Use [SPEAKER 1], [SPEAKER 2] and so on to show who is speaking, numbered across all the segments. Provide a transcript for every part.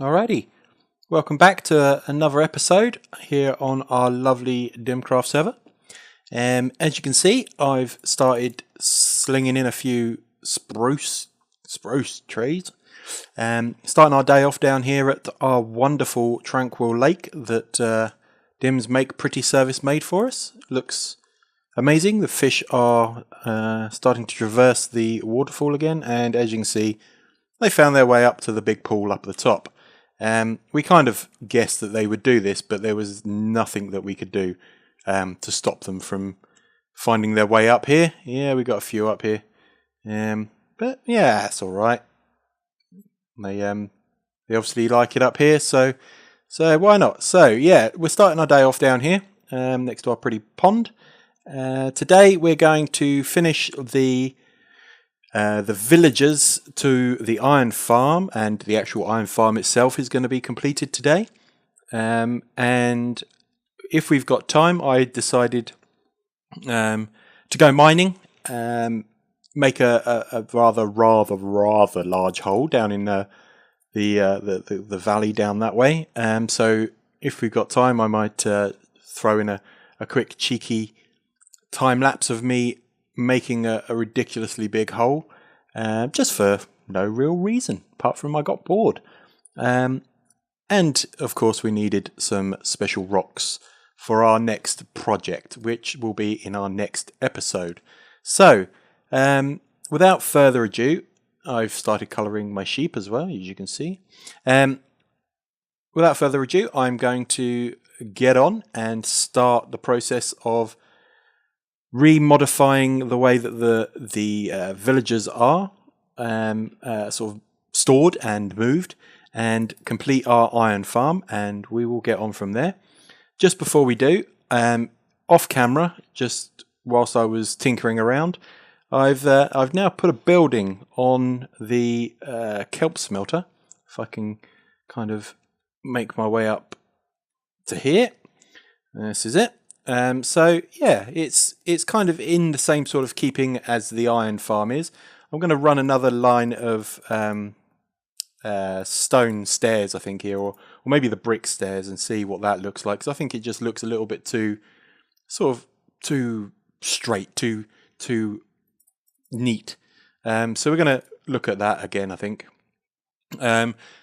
[SPEAKER 1] Alrighty, welcome back to another episode here on our lovely DimCraft server. As you can see, I've started slinging in a few spruce trees. Starting our day off down here at our wonderful tranquil lake that Dim's Make Pretty service made for us. Looks amazing. The fish are starting to traverse the waterfall again, and as you can see, they found their way up to the big pool up the top. We kind of guessed that they would do this, but there was nothing that we could do to stop them from finding their way up here. Yeah, we got a few up here, but yeah, that's all right. They obviously like it up here, so why not? So yeah, we're starting our day off down here next to our pretty pond. Today we're going to finish the villagers to the iron farm, and the actual iron farm itself is going to be completed today. And if we've got time, I decided to go mining, make a rather large hole down in the valley down that way. So if we've got time, I might throw in a quick cheeky time lapse of me making a ridiculously big hole, just for no real reason apart from I got bored. And of course we needed some special rocks for our next project, which will be in our next episode. So without further ado, I've started colouring my sheep as well, as you can see. Without further ado, I'm going to get on and start the process of remodifying the way that the villagers are sort of stored and moved, and complete our iron farm, and we will get on from there. Just before we do, off camera, just whilst I was tinkering around, I've now put a building on the kelp smelter. If I can kind of make my way up to here, this is it. So yeah, it's kind of in the same sort of keeping as the iron farm is. I'm going to run another line of stone stairs, I think, here, or maybe the brick stairs, and see what that looks like. Because I think it just looks a little bit too straight, too neat. So we're going to look at that again, I think.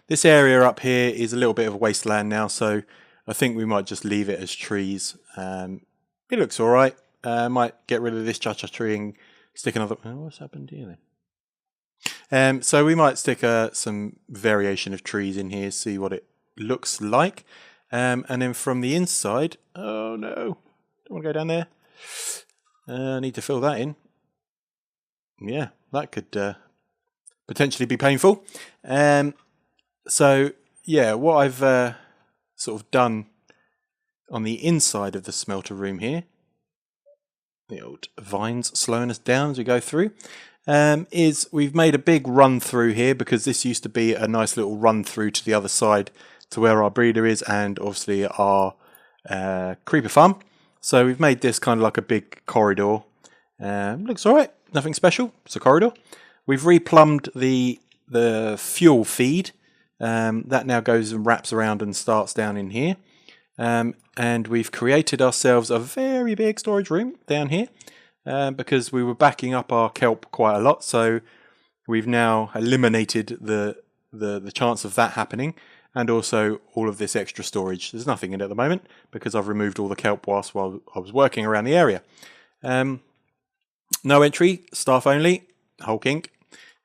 [SPEAKER 1] This area up here is a little bit of a wasteland now, so I think we might just leave it as trees. It looks all right. Might get rid of this cha-cha tree and stick another. Oh, what's happened here then? So we might stick some variation of trees in here, see what it looks like. And then from the inside, oh no, don't want to go down there. I need to fill that in. Yeah, that could potentially be painful. So yeah, what I've sort of done on the inside of the smelter room here, the old vines slowing us down as we go through, is we've made a big run through here, because this used to be a nice little run through to the other side to where our breeder is, and obviously our creeper farm. So we've made this kind of like a big corridor. Looks alright, nothing special, it's a corridor. We've replumbed the fuel feed. That now goes and wraps around and starts down in here. And we've created ourselves a very big storage room down here, because we were backing up our kelp quite a lot. So we've now eliminated the chance of that happening, and also all of this extra storage. There's nothing in it at the moment because I've removed all the kelp while I was working around the area. No entry, staff only, Hulk Inc.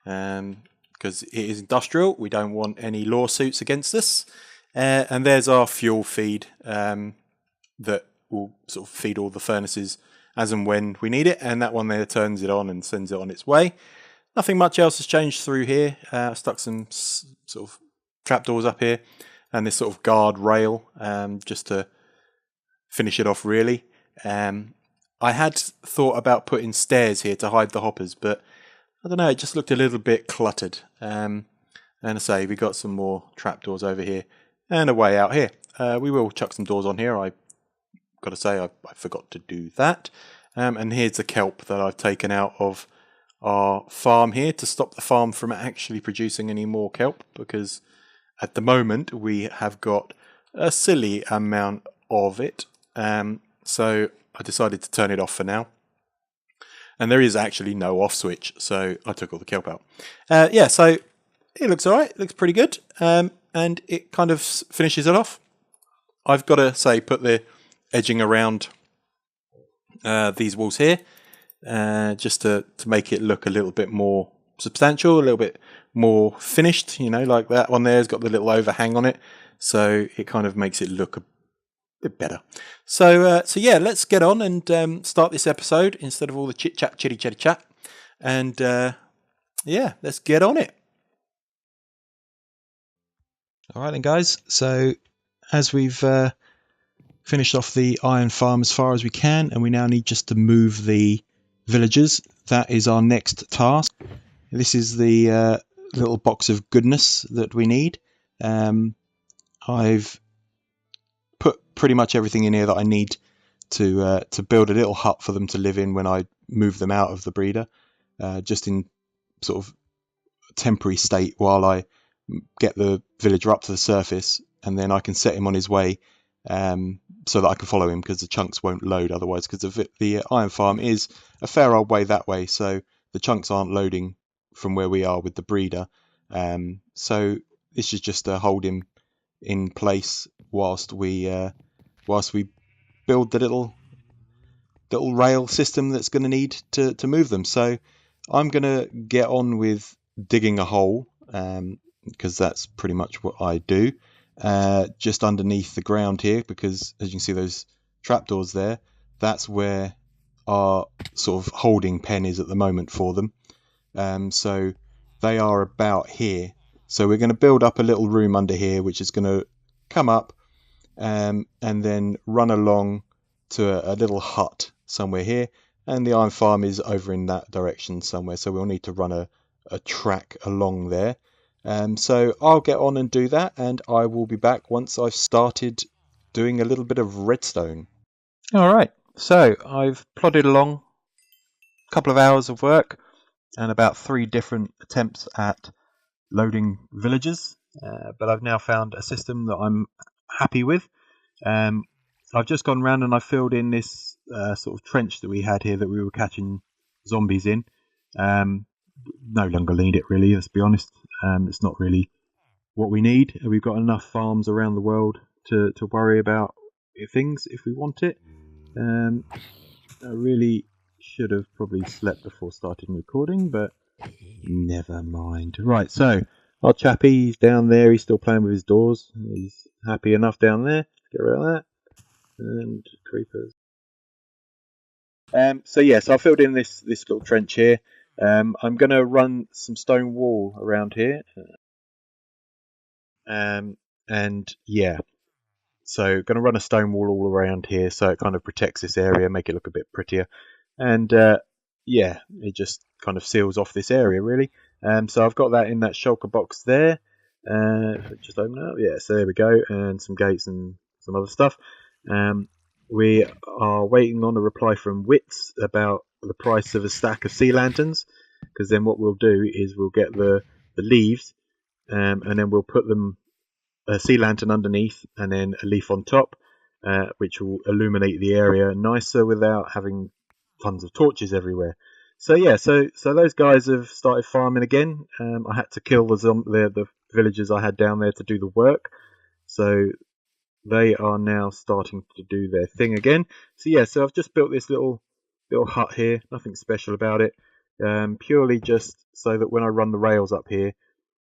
[SPEAKER 1] Because it is industrial, we don't want any lawsuits against us. And there's our fuel feed that will sort of feed all the furnaces as and when we need it, and that one there turns it on and sends it on its way. Nothing much else has changed through here. I stuck some sort of trapdoors up here and this sort of guard rail, just to finish it off really. I had thought about putting stairs here to hide the hoppers, but I don't know, it just looked a little bit cluttered. And I say, we got some more trapdoors over here and a way out here. We will chuck some doors on here. I got to say, I forgot to do that. And here's the kelp that I've taken out of our farm here to stop the farm from actually producing any more kelp, because at the moment we have got a silly amount of it, so I decided to turn it off for now. And there is actually no off switch, so I took all the kelp out. Yeah, so it looks alright, it looks pretty good, and it kind of finishes it off. I've got to say, put the edging around these walls here, just to make it look a little bit more substantial, a little bit more finished, you know, like that one there's got the little overhang on it, so it kind of makes it look a bit better. So yeah, let's get on and start this episode instead of all the chit chat, chitty chat, and yeah, let's get on it.
[SPEAKER 2] All right then, guys. So as we've finished off the iron farm as far as we can, and we now need just to move the villagers. That is our next task. This is the little box of goodness that we need. I've put pretty much everything in here that I need to build a little hut for them to live in when I move them out of the breeder, just in sort of temporary state while I get the villager up to the surface, and then I can set him on his way, so that I can follow him, because the chunks won't load otherwise, because the iron farm is a fair old way that way, so the chunks aren't loading from where we are with the breeder. So this is just to hold him in place whilst we build the little rail system that's going to need to move them. So I'm going to get on with digging a hole, because that's pretty much what I do, just underneath the ground here, because as you can see those trapdoors there, that's where our sort of holding pen is at the moment for them. So they are about here. So we're going to build up a little room under here, which is going to come up and then run along to a little hut somewhere here. And the iron farm is over in that direction somewhere. So we'll need to run a track along there. So I'll get on and do that, and I will be back once I've started doing a little bit of redstone.
[SPEAKER 1] All right, so I've plodded along a couple of hours of work and about 3 different attempts at loading villagers, but I've now found a system that I'm happy with. I've just gone round and I filled in this sort of trench that we had here that we were catching zombies in. No longer need it really, let's be honest. It's not really what we need. We've got enough farms around the world to worry about things if we want it. I really should have probably slept before starting recording, but never mind. Right, so our chappie, he's down there, he's still playing with his doors. He's happy enough down there. Get rid of that. And creepers. So yeah, so I filled in this little trench here. I'm going to run some stone wall around here. And yeah, so going to run a stone wall all around here, so it kind of protects this area, make it look a bit prettier. And yeah, it just kind of seals off this area really. So I've got that in that shulker box there. Just open it up. Yeah, so there we go, and some gates and some other stuff. We are waiting on a reply from Wits about the price of a stack of sea lanterns, because then what we'll do is we'll get the leaves, and then we'll put them a sea lantern underneath and then a leaf on top, which will illuminate the area nicer without having tons of torches everywhere. So yeah, so those guys have started farming again. I had to kill the villagers I had down there to do the work, so they are now starting to do their thing again. So yeah, so I've just built this little hut here, nothing special about it, purely just so that when I run the rails up here,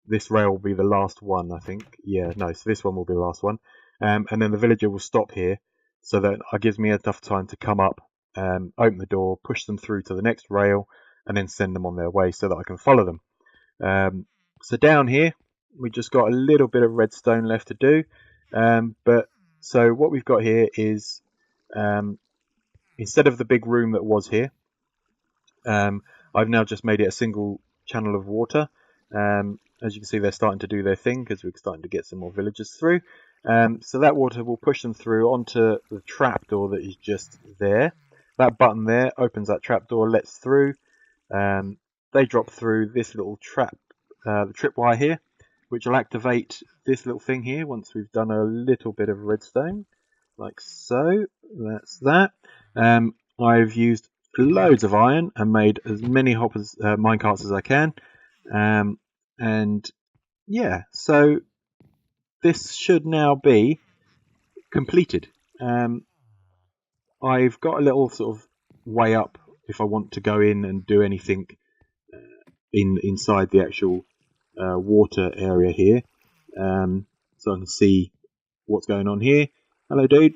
[SPEAKER 1] this rail will be the last one, I think. Yeah, no, so this one will be the last one. And then the villager will stop here, so that it gives me enough time to come up, open the door, push them through to the next rail, and then send them on their way so that I can follow them. So down here, we just got a little bit of redstone left to do. But so what we've got here is, instead of the big room that was here, I've now just made it a single channel of water. As you can see, they're starting to do their thing because we're starting to get some more villagers through. So that water will push them through onto the trapdoor that is just there. That button there opens that trapdoor, lets through. They drop through this little trapwire here, which will activate this little thing here once we've done a little bit of redstone, like so. That's that. I've used loads of iron and made as many minecarts as I can. And yeah, so this should now be completed. I've got a little sort of way up if I want to go in and do anything inside the actual water area here, so I can see what's going on here. Hello, dude.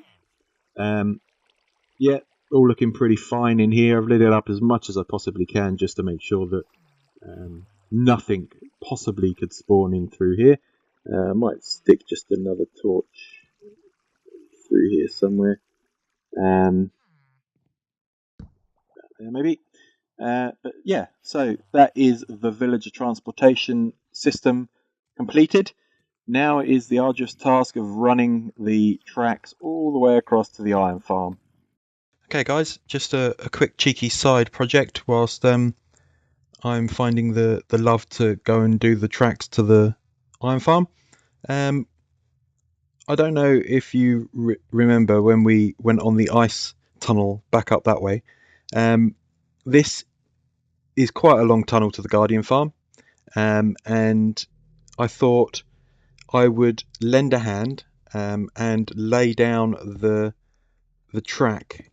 [SPEAKER 1] Yeah, all looking pretty fine in here. I've lit it up as much as I possibly can just to make sure that nothing possibly could spawn in through here. I might stick just another torch through here somewhere. There maybe. But yeah, so that is the villager transportation system completed. Now it is the arduous task of running the tracks all the way across to the iron farm.
[SPEAKER 2] Okay guys, just a quick cheeky side project whilst I'm finding the love to go and do the tracks to the iron farm. I don't know if you remember when we went on the ice tunnel back up that way. This is quite a long tunnel to the Guardian farm, and I thought I would lend a hand and lay down the track,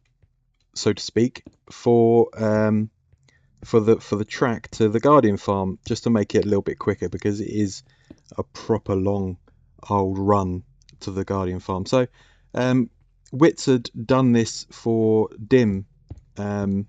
[SPEAKER 2] so to speak, for the track to the Guardian farm, just to make it a little bit quicker, because it is a proper long old run to the Guardian farm. So Wits had done this for Dim on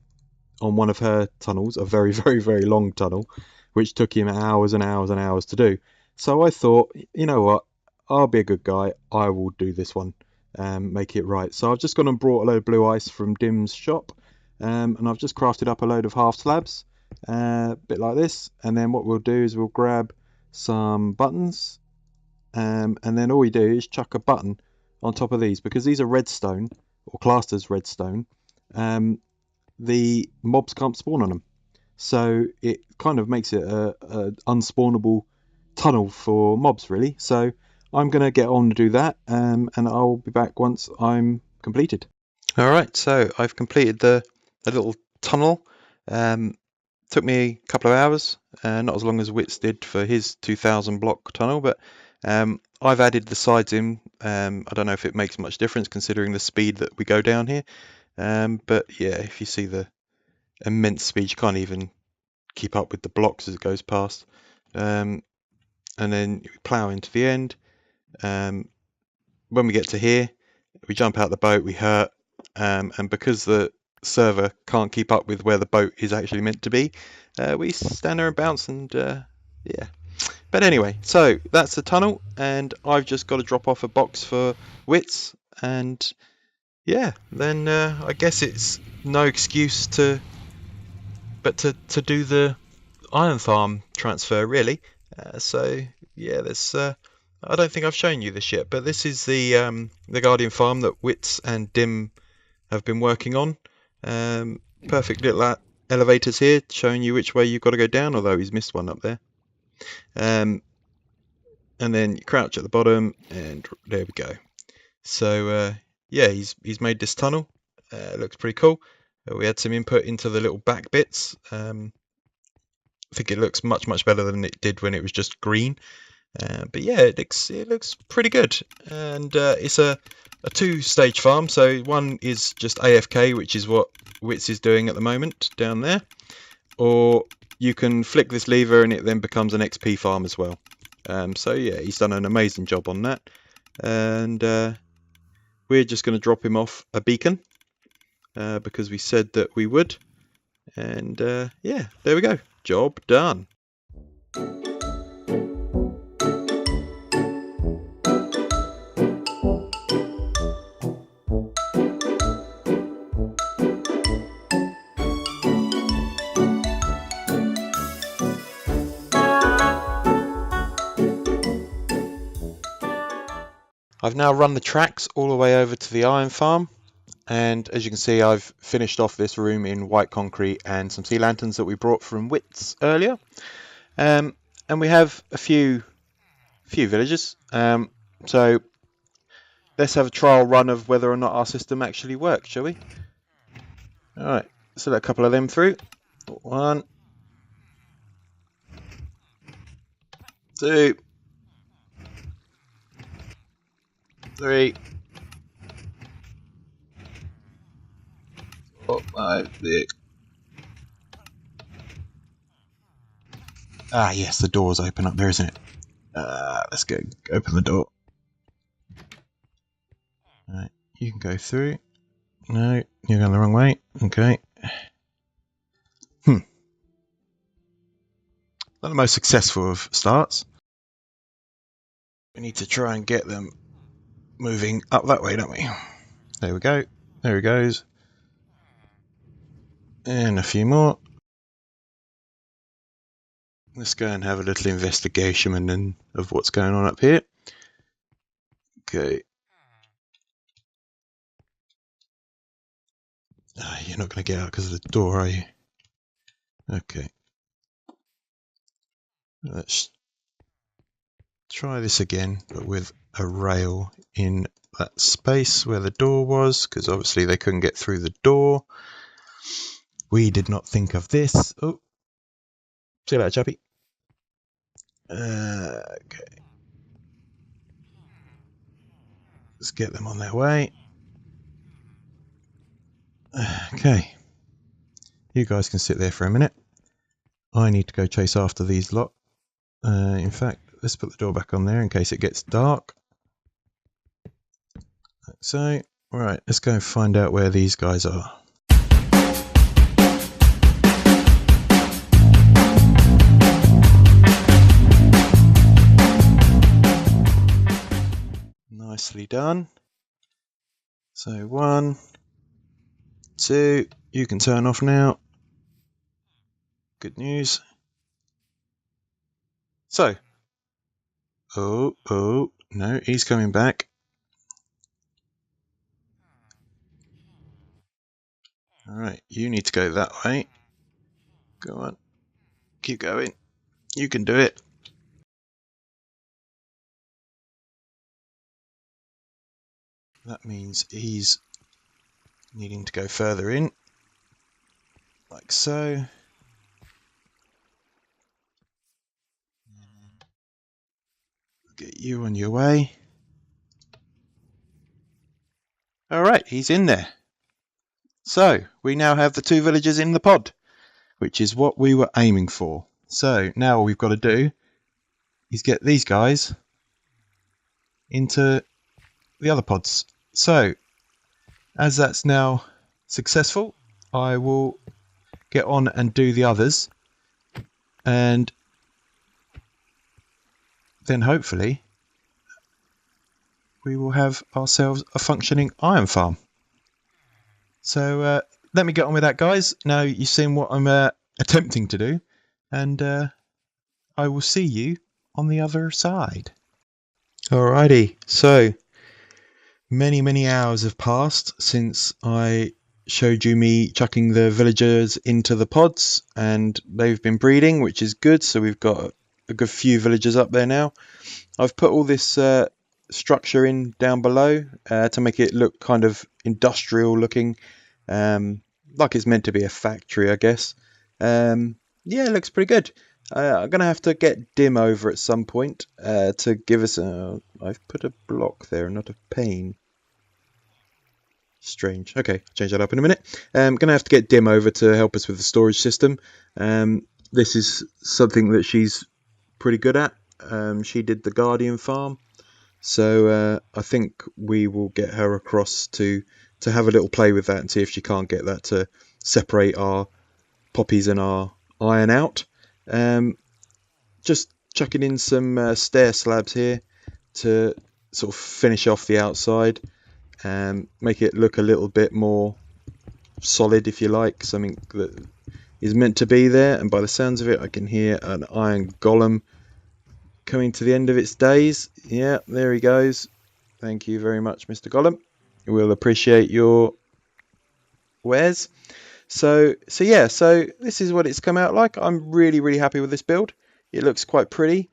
[SPEAKER 2] one of her tunnels, a very, very, very long tunnel, which took him hours and hours and hours to do. So I thought, you know what, I'll be a good guy, I will do this one, make it right. So I've just gone and brought a load of blue ice from Dim's shop, and I've just crafted up a load of half slabs, a bit like this. And then what we'll do is we'll grab some buttons, and then all we do is chuck a button on top of these, because these are redstone, or classed as redstone. The mobs can't spawn on them, so it kind of makes it a unspawnable tunnel for mobs, really. So I'm going to get on to do that, and I'll be back once I'm completed. Alright, so I've completed the little tunnel. Took me a couple of hours, not as long as Wits did for his 2,000 block tunnel, but I've added the sides in. I don't know if it makes much difference considering the speed that we go down here, but yeah, if you see the immense speed, you can't even keep up with the blocks as it goes past. And then we plough into the end. When we get to here, we jump out the boat, we hurt, and because the server can't keep up with where the boat is actually meant to be, we stand there and bounce, and yeah. But anyway, so that's the tunnel, and I've just got to drop off a box for Wits, and yeah, then I guess it's no excuse to do the iron farm transfer, really. So yeah, there's I don't think I've shown you this yet, but this is the Guardian farm that Wits and Dim have been working on. Perfect little elevators here, showing you which way you've got to go down, although he's missed one up there. And then you crouch at the bottom, and there we go. So yeah, he's made this tunnel. It looks pretty cool. We had some input into the little back bits. I think it looks much better than it did when it was just green. But yeah, it looks pretty good. And it's a two-stage farm. So one is just AFK, which is what Wits is doing at the moment down there. Or you can flick this lever and it then becomes an XP farm as well. So yeah, he's done an amazing job on that. And we're just going to drop him off a beacon, because we said that we would. And yeah, there we go. Job done. I've now run the tracks all the way over to the iron farm, and as you can see, I've finished off this room in white concrete and some sea lanterns that we brought from Wits earlier. And we have a few few villagers. So let's have a trial run of whether or not our system actually works, shall we? Alright, let's let a couple of them through. 1, 2, 3, 4, 5, 6. Ah, yes, the door's open up there, isn't it? Let's go open the door. Alright, you can go through. No, you're going the wrong way. Okay. Not the most successful of starts. We need to try and get them moving up that way, don't we? There we go. There he goes. And a few more. Let's go and have a little investigation of what's going on up here. Okay. You're not going to get out because of the door, are you? Okay. Let's try this again, but with a rail in that space where the door was, because obviously they couldn't get through the door. We did not think of this. Oh, see you later, chappy. Okay. Let's get them on their way. Okay. You guys can sit there for a minute. I need to go chase after these lot. In fact, let's put the door back on there in case it gets dark. Like so. Right, let's go and find out where these guys are. Nicely done. So 1, 2, you can turn off now. Good news. So, oh, no, he's coming back. Alright, you need to go that way. Go on, keep going. You can do it. That means he's needing to go further in, like so. Get you on your way. Alright, he's in there. So, we now have the 2 villagers in the pod, which is what we were aiming for. So, now all we've got to do is get these guys into the other pods. So, as that's now successful, I will get on and do the others, and then hopefully we will have ourselves a functioning iron farm. So let me get on with that, guys. Now you've seen what I'm attempting to do, and I will see you on the other side. Alrighty, so many hours have passed since I showed you me chucking the villagers into the pods, and they've been breeding, which is good. So we've got a good few villagers up there now. I've put all this structure in down below to make it look kind of industrial looking, like it's meant to be a factory, I guess. Yeah, it looks pretty good. I'm gonna have to get Dim over at some point to give us I've put a block there, not a pane. Strange. Okay, change that up in a minute. I'm gonna have to get Dim over to help us with the storage system. This is something that she's pretty good at. She did the Guardian farm, so I think we will get her across to have a little play with that and see if she can't get that to separate our poppies and our iron out. Just chucking in some stair slabs here to sort of finish off the outside and make it look a little bit more solid, if you like, something that is meant to be there. And by the sounds of it, I can hear an iron golem coming to the end of its days. Yeah, there he goes. Thank you very much, Mr. Golem. We'll appreciate your wares. So yeah, so this is what it's come out like. I'm really happy with this build. It looks quite pretty.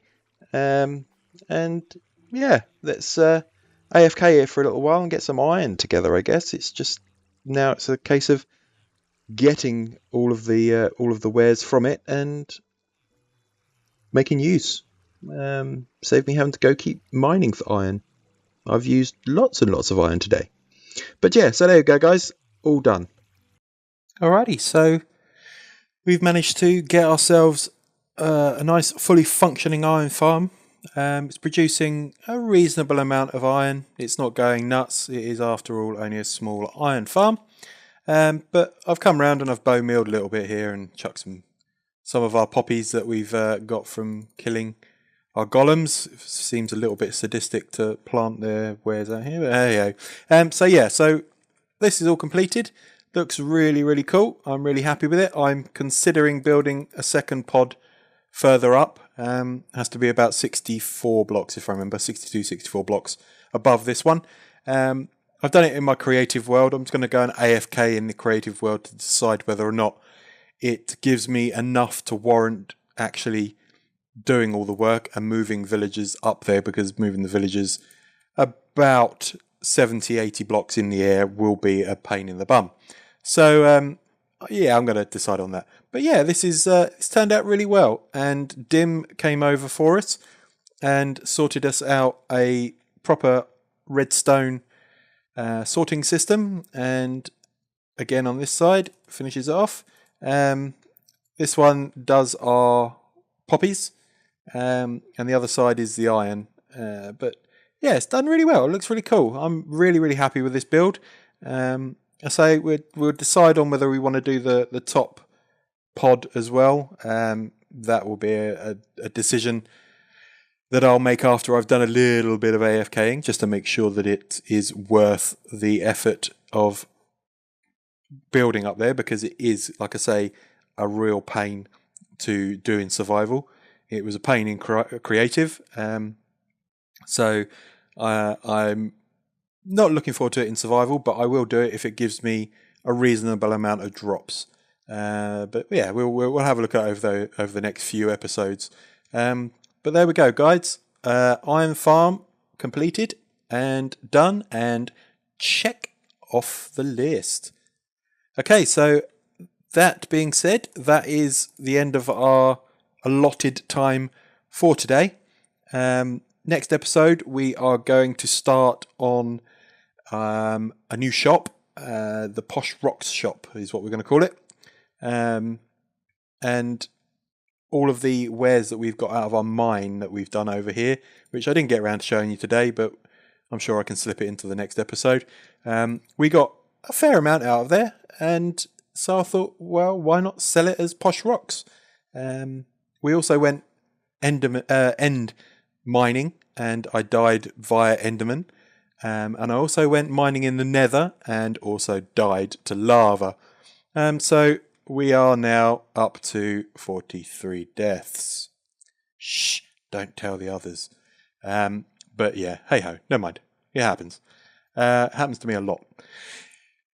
[SPEAKER 2] And yeah, let's AFK here for a little while and get some iron together. I guess it's just now it's a case of getting all of the wares from it and making use. Save me having to go keep mining for iron. I've used lots and lots of iron today. But yeah, so there you go, guys. All done.
[SPEAKER 1] Alrighty, so we've managed to get ourselves a nice, fully functioning iron farm. It's producing a reasonable amount of iron. It's not going nuts. It is, after all, only a small iron farm. But I've come round and I've bone mealed a little bit here and chucked some of our poppies that we've got from killing our golems. It seems a little bit sadistic to plant their wares out here, but hey ho. So yeah, so this is all completed. Looks really, really cool. I'm really happy with it. I'm considering building a second pod further up. Has to be about 64 blocks, if I remember, 62, 64 blocks above this one. I've done it in my creative world. I'm just going to go and AFK in the creative world to decide whether or not it gives me enough to warrant actually doing all the work and moving villagers up there, because moving the villagers about 70, 80 blocks in the air will be a pain in the bum. So, yeah, I'm going to decide on that. But yeah, this is it's turned out really well. And Dim came over for us and sorted us out a proper redstone sorting system. And again, on this side, finishes it off. This one does our poppies. And the other side is the iron. But yeah, it's done really well. It looks really cool. I'm really, really happy with this build. I say we'll decide on whether we want to do the top pod as well. That will be a decision that I'll make after I've done a little bit of AFKing, just to make sure that it is worth the effort of building up there, because it is, like I say, a real pain to do in survival. It was a pain in creative. So I'm not looking forward to it in survival, but I will do it if it gives me a reasonable amount of drops. But yeah, we'll have a look at it over the next few episodes. But there we go, guys. Iron farm completed and done, and check off the list. Okay, so that being said, that is the end of our allotted time for today. Next episode, we are going to start on a new shop. The Posh Rocks shop is what we're going to call it. And all of the wares that we've got out of our mine that we've done over here, which I didn't get around to showing you today, but I'm sure I can slip it into the next episode. We got a fair amount out of there, and so I thought, well, why not sell it as Posh Rocks? We also went end mining, and I died via Enderman. And I also went mining in the Nether and also died to lava. So we are now up to 43 deaths. Shh, don't tell the others. But yeah, hey ho, never mind. It happens. Happens to me a lot.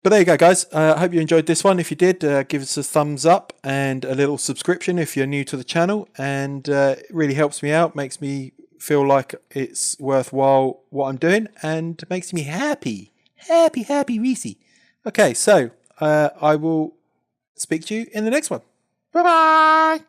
[SPEAKER 1] But there you go, guys. I hope you enjoyed this one. If you did, give us a thumbs up and a little subscription if you're new to the channel. And it really helps me out, makes me feel like it's worthwhile what I'm doing, and makes me happy. Happy Reese. Okay, so I will speak to you in the next one. Bye-bye.